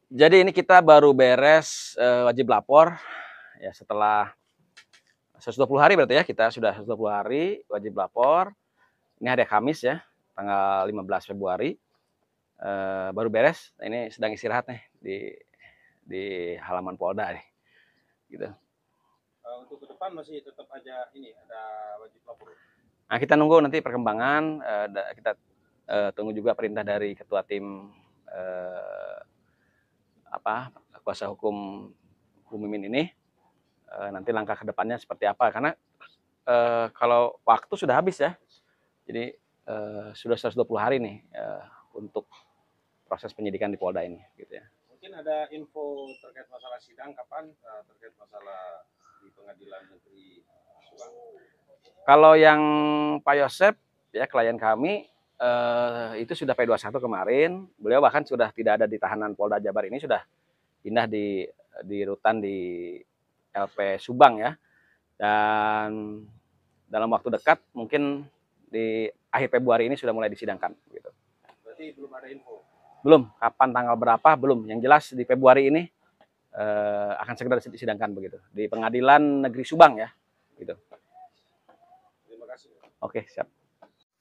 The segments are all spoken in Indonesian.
Jadi ini kita baru beres wajib lapor ya setelah 120 hari berarti ya, kita sudah 120 hari wajib lapor. Ini hari Kamis ya, tanggal 15 Februari. Baru beres. Nah, ini sedang istirahat nih di halaman Polda nih. Gitu. Untuk ke depan masih tetap aja ini ada wajib lapor. Nah, kita nunggu nanti perkembangan. Kita tunggu juga perintah dari ketua tim kuasa hukum Bu Mimin ini. Nanti langkah kedepannya seperti apa? Karena kalau waktu sudah habis ya, jadi sudah 120 hari nih untuk proses penyidikan di Polda ini, gitu ya. Mungkin ada info terkait masalah sidang kapan terkait masalah di pengadilan negeri Subang. Kalau yang Pak Yosep ya klien kami itu sudah P21 kemarin. Beliau bahkan sudah tidak ada di tahanan Polda Jabar ini, sudah pindah di rutan di LP Subang ya. Dan dalam waktu dekat mungkin di akhir Februari ini sudah mulai disidangkan gitu. Berarti belum ada info. Belum, kapan tanggal berapa belum. Yang jelas di Februari ini akan segera disidangkan begitu di Pengadilan Negeri Subang ya gitu. Terima kasih. Oke, siap.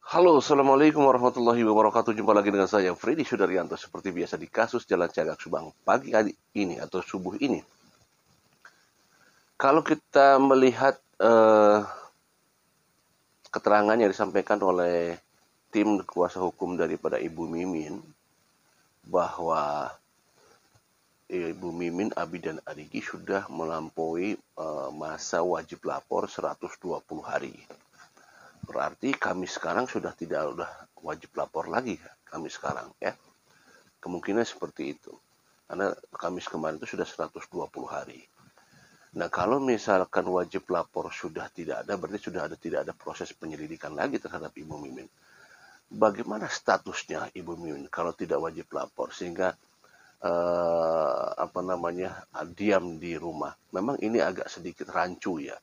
Halo, Assalamualaikum warahmatullahi wabarakatuh. Jumpa lagi dengan saya, Freddy Sudaryanto. Seperti biasa di kasus Jalan Cagak Subang. Pagi ini atau subuh ini. Kalau kita melihat keterangan yang disampaikan oleh tim kuasa hukum daripada Ibu Mimin, bahwa Ibu Mimin, Abi dan Arigi sudah melampaui masa wajib lapor 120 hari. Berarti kami sekarang sudah tidak wajib lapor lagi, kami sekarang ya. Kemungkinan seperti itu. Karena Kamis kemarin itu sudah 120 hari. Nah, kalau misalkan wajib lapor sudah tidak ada, berarti tidak ada proses penyelidikan lagi terhadap Ibu Mimin. Bagaimana statusnya Ibu Mimin kalau tidak wajib lapor sehingga diam di rumah? Memang ini agak sedikit rancu ya.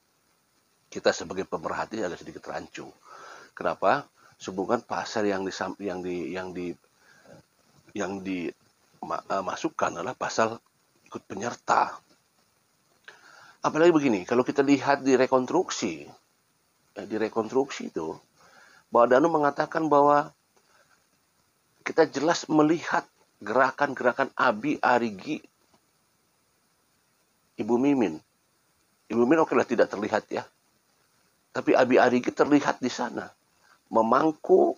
Kita sebagai pemerhati agak sedikit rancu. Kenapa? Sehubungan pasal yang dimasukkan adalah pasal ikut penyerta. Apalagi begini, kalau kita lihat di rekonstruksi itu, bahwa Danu mengatakan bahwa kita jelas melihat gerakan-gerakan Abi, Arigi, Ibu Mimin. Ibu Mimin oke lah tidak terlihat ya. Tapi Abi Arigi terlihat di sana memangku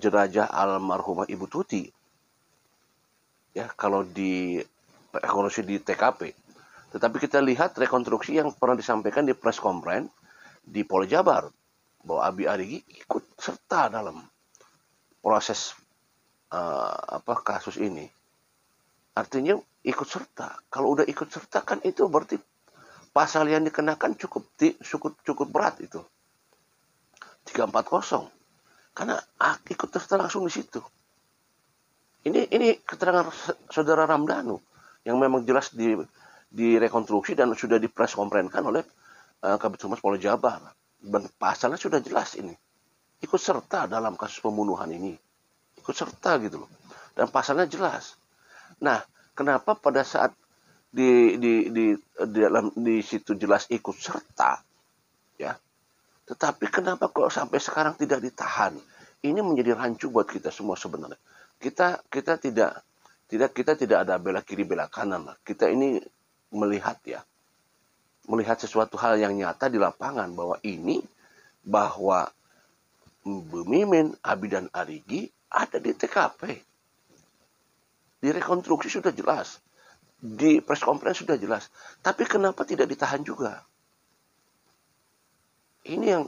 jenazah almarhumah Ibu Tuti. Ya, kalau di rekonstruksi di TKP. Tetapi kita lihat rekonstruksi yang pernah disampaikan di press conference di Polda Jabar bahwa Abi Arigi ikut serta dalam proses kasus ini. Artinya ikut serta. Kalau udah ikut serta kan itu berarti pasal yang dikenakan cukup berat itu. 340. Karena ikut serta langsung di situ. Ini keterangan saudara Ramdhanu yang memang jelas direkonstruksi dan sudah dipres konferensikan oleh Kabid Humas Polda Jabar. Dan pasalnya sudah jelas ini. Ikut serta dalam kasus pembunuhan ini. Ikut serta gitu loh. Dan pasalnya jelas. Nah, kenapa pada saat di situ jelas ikut serta, ya, tetapi kenapa kalau sampai sekarang tidak ditahan? Ini menjadi rancu buat kita semua sebenarnya. Kita tidak ada bela kiri bela kanan lah. Kita ini melihat sesuatu hal yang nyata di lapangan bahwa Bu Mimin, Abi dan Arigi ada di TKP. Di rekonstruksi sudah jelas. Di press conference sudah jelas. Tapi kenapa tidak ditahan juga? Ini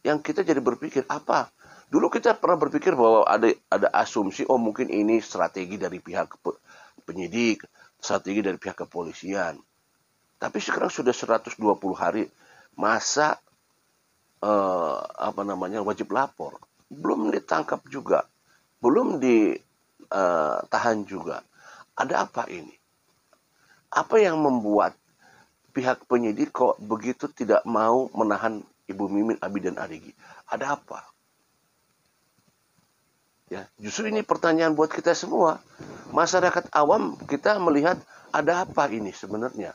yang kita jadi berpikir apa? Dulu kita pernah berpikir bahwa ada asumsi mungkin ini strategi dari pihak penyidik, strategi dari pihak kepolisian. Tapi sekarang sudah 120 hari masa wajib lapor. Belum ditangkap juga. Belum ditahan juga. Ada apa ini? Apa yang membuat pihak penyidik kok begitu tidak mau menahan Ibu Mimin, Abi dan Arigi? Ada apa? Ya, justru ini pertanyaan buat kita semua. Masyarakat awam kita melihat ada apa ini sebenarnya?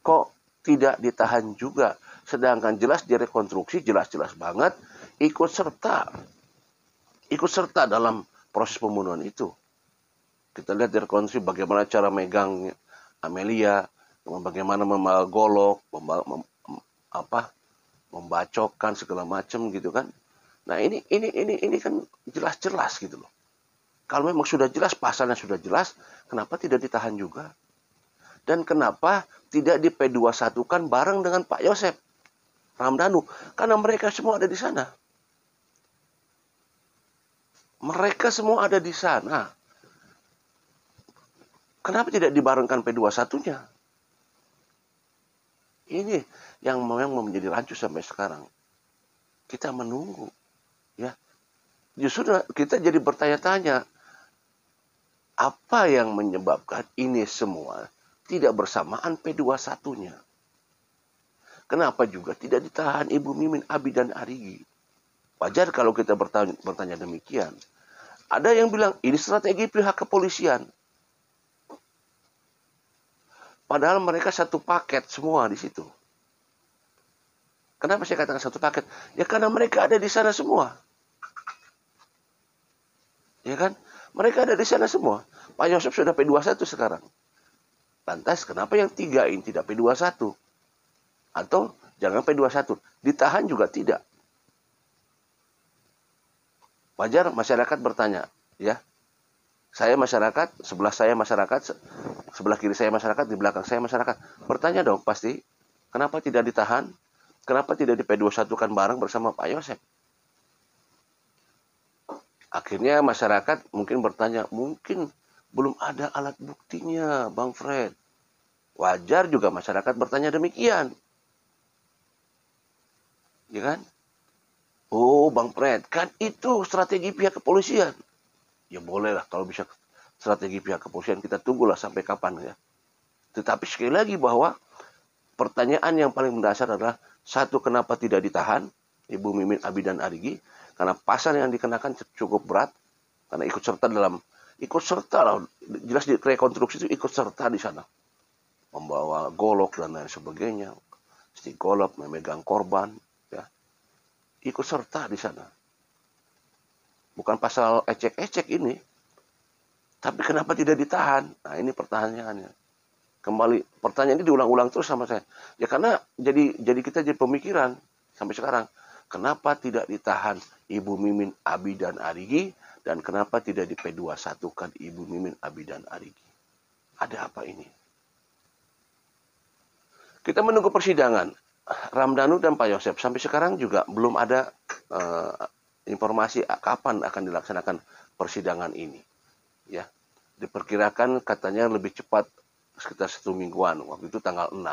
Kok tidak ditahan juga? Sedangkan jelas direkonstruksi, jelas-jelas banget ikut serta dalam proses pembunuhan itu. Kita lihat direkonstruksi bagaimana cara megang Amelia, bagaimana golok, membacokkan segala macam gitu kan. Nah ini kan jelas-jelas gitu loh. Kalau memang sudah jelas, pasalnya sudah jelas, kenapa tidak ditahan juga? Dan kenapa tidak di P21-kan bareng dengan Pak Yosep Ramdhanu? Karena mereka semua ada di sana. Mereka semua ada di sana. Kenapa tidak dibarengkan P21-nya? Ini yang memang menjadi rancu sampai sekarang. Kita menunggu. Ya, justru kita jadi bertanya-tanya, apa yang menyebabkan ini semua tidak bersamaan P21-nya? Kenapa juga tidak ditahan Ibu Mimin, Abi, dan Arigi? Wajar kalau kita bertanya demikian. Ada yang bilang ini strategi pihak kepolisian. Padahal mereka satu paket semua di situ. Kenapa saya katakan satu paket? Ya karena mereka ada di sana semua. Ya kan? Mereka ada di sana semua. Pak Yosep sudah P21 sekarang. Lantas kenapa yang 3 ini tidak P21? Atau jangan P21. Ditahan juga tidak. Wajar masyarakat bertanya. Ya, saya masyarakat, sebelah saya masyarakat, sebelah kiri saya masyarakat, di belakang saya masyarakat. Bertanya dong pasti. Kenapa tidak ditahan? Kenapa tidak di P21-kan bareng bersama Pak Yosep? Akhirnya masyarakat mungkin bertanya, mungkin belum ada alat buktinya, Bang Fred. Wajar juga masyarakat bertanya demikian. Ya kan? Oh, Bang Fred, kan itu strategi pihak kepolisian. Ya bolehlah kalau bisa strategi pihak kepolisian, kita tunggulah sampai kapan ya. Tetapi sekali lagi bahwa pertanyaan yang paling mendasar adalah, satu, kenapa tidak ditahan Ibu Mimin, Abi, dan Arigi? Karena pasal yang dikenakan cukup berat, karena ikut serta lah, jelas di rekonstruksi itu ikut serta di sana, membawa golok dan lain sebagainya, golok, memegang korban, ya, ikut serta di sana. Bukan pasal ecek-ecek ini, tapi kenapa tidak ditahan? Nah ini pertanyaannya. Kembali pertanyaan ini diulang-ulang terus sama saya. Ya karena jadi kita jadi pemikiran sampai sekarang. Kenapa tidak ditahan Ibu Mimin, Abi, dan Arigi? Dan kenapa tidak di P21-kan Ibu Mimin, Abi, dan Arigi? Ada apa ini? Kita menunggu persidangan. Ramdhanu dan Pak Yosep sampai sekarang juga belum ada informasi kapan akan dilaksanakan persidangan ini. Ya, diperkirakan katanya lebih cepat sekitar 1 mingguan. Waktu itu tanggal 6.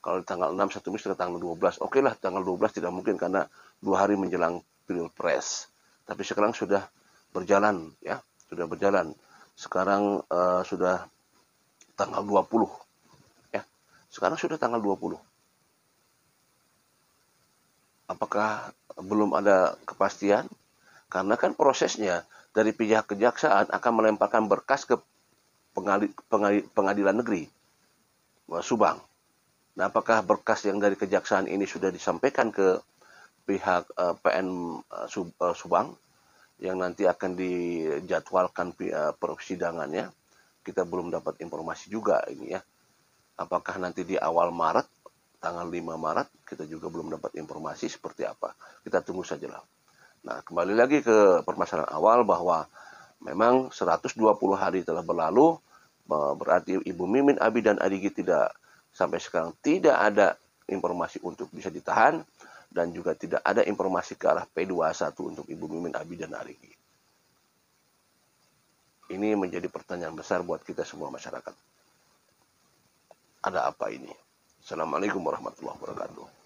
Kalau di tanggal 6, 1 minggu sekitar tanggal 12. Oke lah, tanggal 12 tidak mungkin karena 2 hari menjelang Pilpres. Tapi sekarang sudah berjalan, ya, sudah berjalan. Sekarang sudah tanggal 20, ya. Sekarang sudah tanggal 20. Apakah belum ada kepastian? Karena kan prosesnya dari pihak kejaksaan akan melemparkan berkas ke pengadilan negeri Subang. Nah, apakah berkas yang dari kejaksaan ini sudah disampaikan ke pihak PN Subang yang nanti akan dijadwalkan persidangannya? Kita belum dapat informasi juga ini ya. Apakah nanti di awal Maret, tanggal 5 Maret, kita juga belum dapat informasi seperti apa. Kita tunggu sajalah. Nah, kembali lagi ke permasalahan awal bahwa memang 120 hari telah berlalu, berarti Ibu Mimin, Abi, dan Arigi sampai sekarang tidak ada informasi untuk bisa ditahan, dan juga tidak ada informasi ke arah P21 untuk Ibu Mimin, Abi, dan Arigi. Ini menjadi pertanyaan besar buat kita semua masyarakat. Ada apa ini? Assalamualaikum warahmatullahi wabarakatuh.